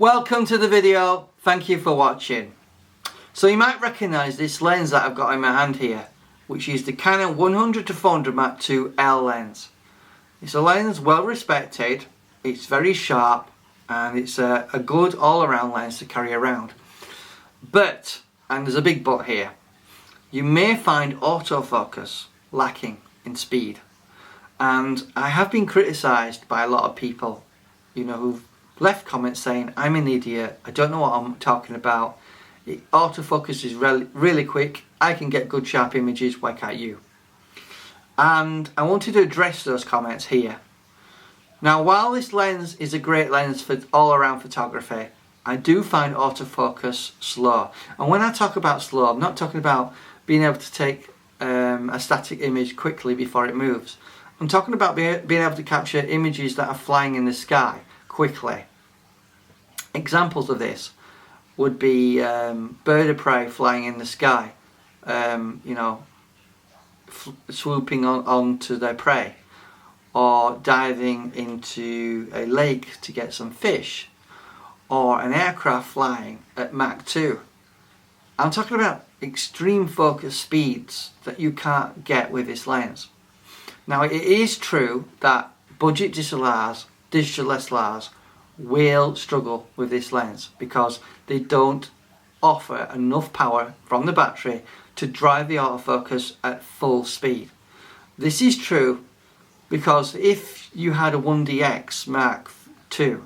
Welcome to the video, thank you for watching. So you might recognise this lens that I've got in my hand here, which is the Canon 100-400 II L lens. It's a lens well respected, it's very sharp, and it's a good all-around lens to carry around. But, and there's a big but here, you may find autofocus lacking in speed. And I have been criticised by a lot of people, who've left comments saying I'm an idiot, I don't know what I'm talking about, autofocus is really quick, I can get good sharp images, why can't you? And I wanted to address those comments here. Now, while this lens is a great lens for all-around photography, I do find autofocus slow. And when I talk about slow, I'm not talking about being able to take a static image quickly before it moves. I'm talking about being able to capture images that are flying in the sky quickly. Examples of this would be bird of prey flying in the sky, swooping onto their prey, or diving into a lake to get some fish, or an aircraft flying at Mach 2. I'm talking about extreme focus speeds that you can't get with this lens. Now, it is true that budget DSLRs, digital SLRs, will struggle with this lens because they don't offer enough power from the battery to drive the autofocus at full speed. This is true because if you had a 1DX Mark II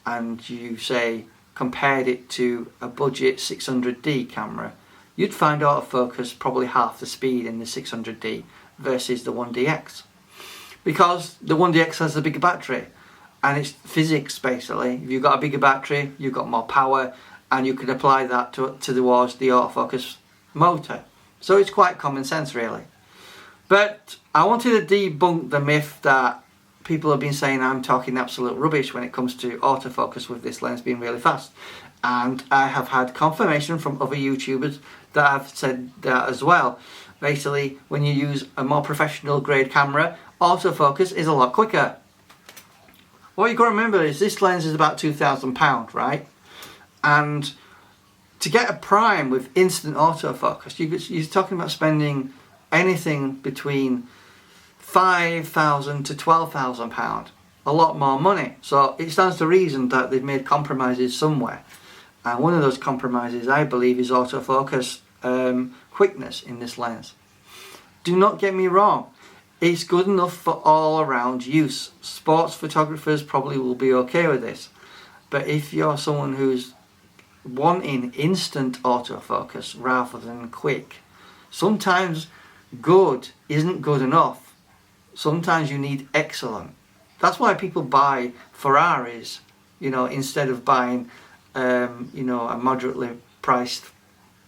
and you say compared it to a budget 600D camera, you'd find autofocus probably half the speed in the 600D versus the 1DX, because the 1DX has a bigger battery. And it's physics basically. If you've got a bigger battery, you've got more power, and you can apply that towards the autofocus motor. So it's quite common sense really. But I wanted to debunk the myth that people have been saying I'm talking absolute rubbish when it comes to autofocus with this lens being really fast. And I have had confirmation from other YouTubers that have said that as well. Basically, when you use a more professional grade camera, autofocus is a lot quicker. What you've got to remember is this lens is about £2,000, right? And to get a prime with instant autofocus, you're talking about spending anything between £5,000 to £12,000, a lot more money. So it stands to reason that they've made compromises somewhere. And one of those compromises, I believe, is autofocus quickness in this lens. Do not get me wrong. It's good enough for all-around use. Sports photographers probably will be okay with this. But if you're someone who's wanting instant autofocus rather than quick, sometimes good isn't good enough. Sometimes you need excellent. That's why people buy Ferraris, instead of buying, a moderately priced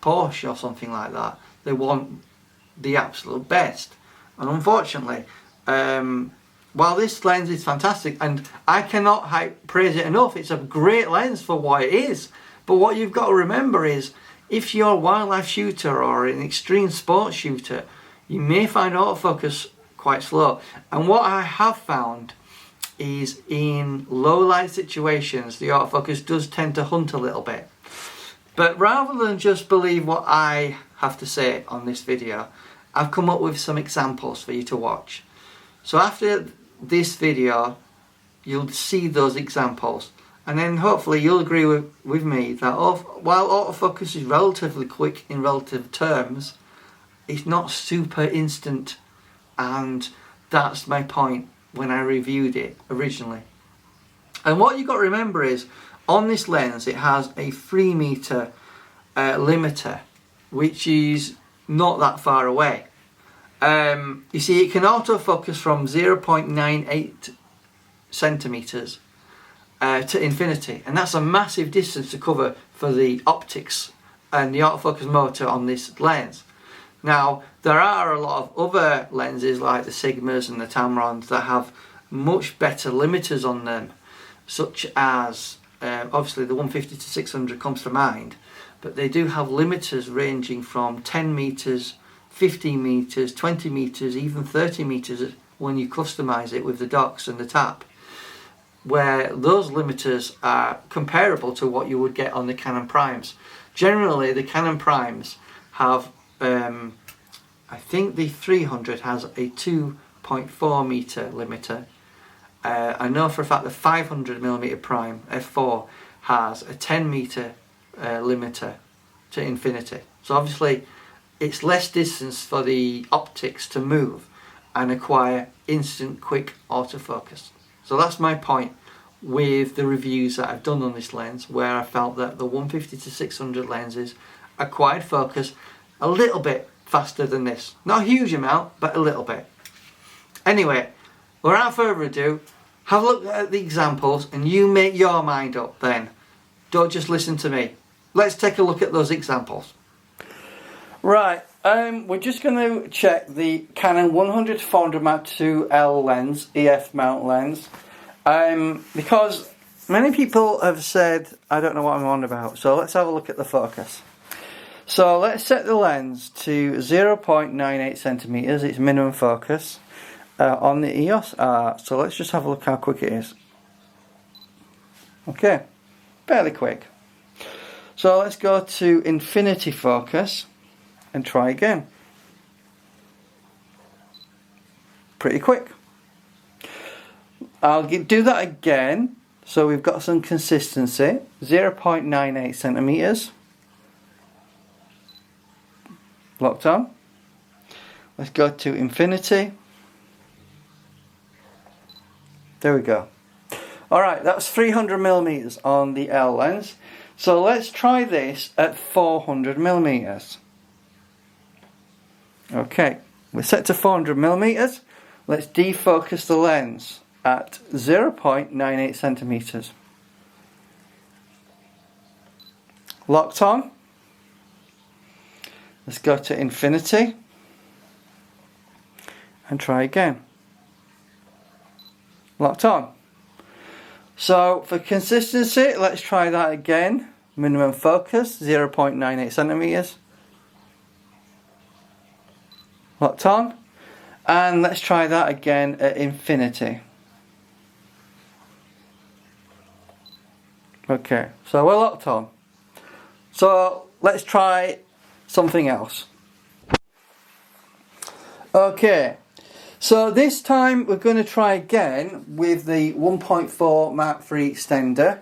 Porsche or something like that. They want the absolute best. And unfortunately, while this lens is fantastic, and I cannot praise it enough, it's a great lens for what it is. But what you've got to remember is, if you're a wildlife shooter or an extreme sports shooter, you may find autofocus quite slow. And what I have found is in low light situations, the autofocus does tend to hunt a little bit. But rather than just believe what I have to say on this video, I've come up with some examples for you to watch. So after this video, you'll see those examples, and then hopefully you'll agree with me that while autofocus is relatively quick in relative terms, it's not super instant, and that's my point when I reviewed it originally. And what you've got to remember is, on this lens it has a 3 meter limiter, which is not that far away. You see, it can autofocus from 0.98 centimeters to infinity, and that's a massive distance to cover for the optics and the autofocus motor on this lens. Now, there are a lot of other lenses like the Sigmas and the Tamrons that have much better limiters on them, such as obviously the 150 to 600 comes to mind, but they do have limiters ranging from 10 meters, 15 meters, 20 meters, even 30 meters when you customize it with the docks and the tap. where those limiters are comparable to what you would get on the Canon primes. Generally, the Canon primes have, I think the 300 has a 2.4 meter limiter. I know for a fact the 500mm prime f4 has a 10 meter limiter to infinity. So obviously it's less distance for the optics to move and acquire instant quick autofocus. So that's my point with the reviews that I've done on this lens, where I felt that the 150-600 lenses acquired focus a little bit faster than this. Not a huge amount, but a little bit. Anyway, without further ado, have a look at the examples and you make your mind up then. Don't just listen to me. Let's take a look at those examples. Right, we're just going to check the Canon 100-400 II L lens, EF mount lens, because many people have said I don't know what I'm on about, so let's have a look at the focus. So let's set the lens to 0.98 centimeters, its minimum focus, on the EOS R. So let's just have a look how quick it is. Okay, fairly quick. So let's go to infinity focus and try again. Pretty quick. I'll do that again, so we've got some consistency. 0.98 centimeters. Locked on. Let's go to infinity. There we go. Alright, that's 300mm on the L lens. So let's try this at 400mm. Okay, we're set to 400mm. Let's defocus the lens at 0.98 centimeters. Locked on. Let's go to infinity and try again. Locked on. So for consistency, let's try that again. Minimum focus, 0.98 centimeters. Locked on. And let's try that again at infinity. Okay, so we're locked on. So let's try something else. Okay, so this time we're going to try again with the 1.4 Mark III extender.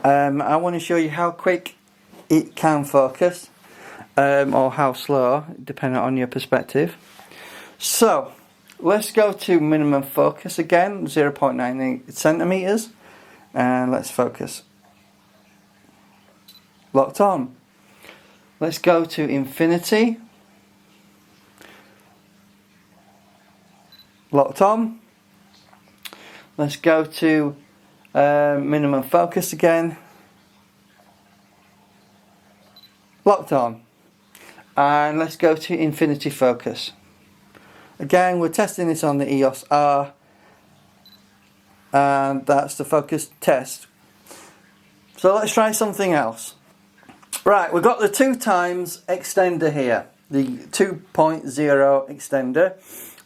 I want to show you how quick it can focus, or how slow, depending on your perspective. So let's go to minimum focus again, 0.98 centimeters, and let's focus. Locked on. Let's go to infinity. Locked on. Let's go to minimum focus again. Locked on. And let's go to infinity focus. Again, we're testing this on the EOS R, and that's the focus test. So let's try something else. Right, we've got the 2x extender here, the 2.0 extender,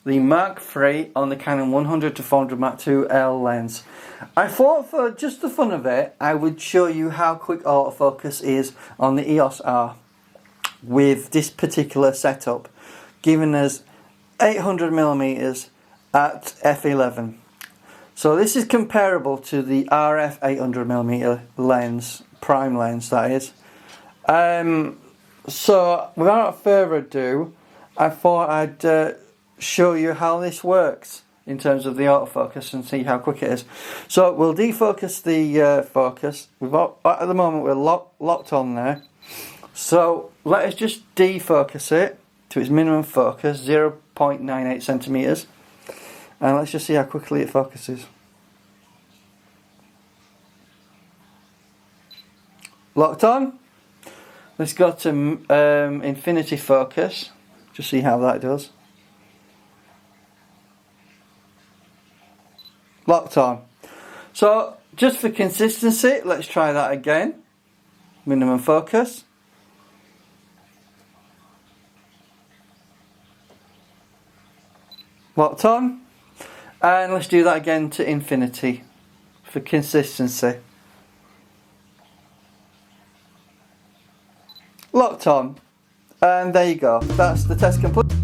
the Mark III on the Canon 100-400 Mark II L lens. I thought for just the fun of it, I would show you how quick autofocus is on the EOS R with this particular setup, giving us 800mm at f11. So this is comparable to the RF 800mm lens, prime lens that is. So without further ado, I thought I'd show you how this works in terms of the autofocus and see how quick it is. So we'll defocus the focus. At the moment we're locked on there. So let us just defocus it to its minimum focus, 0.98 centimeters, and let's just see how quickly it focuses. Locked on. Let's go to infinity focus, just see how that does. Locked on. So just for consistency, let's try that again. Minimum focus. Locked on. And let's do that again to infinity for consistency. Locked on, and there you go, that's the test complete.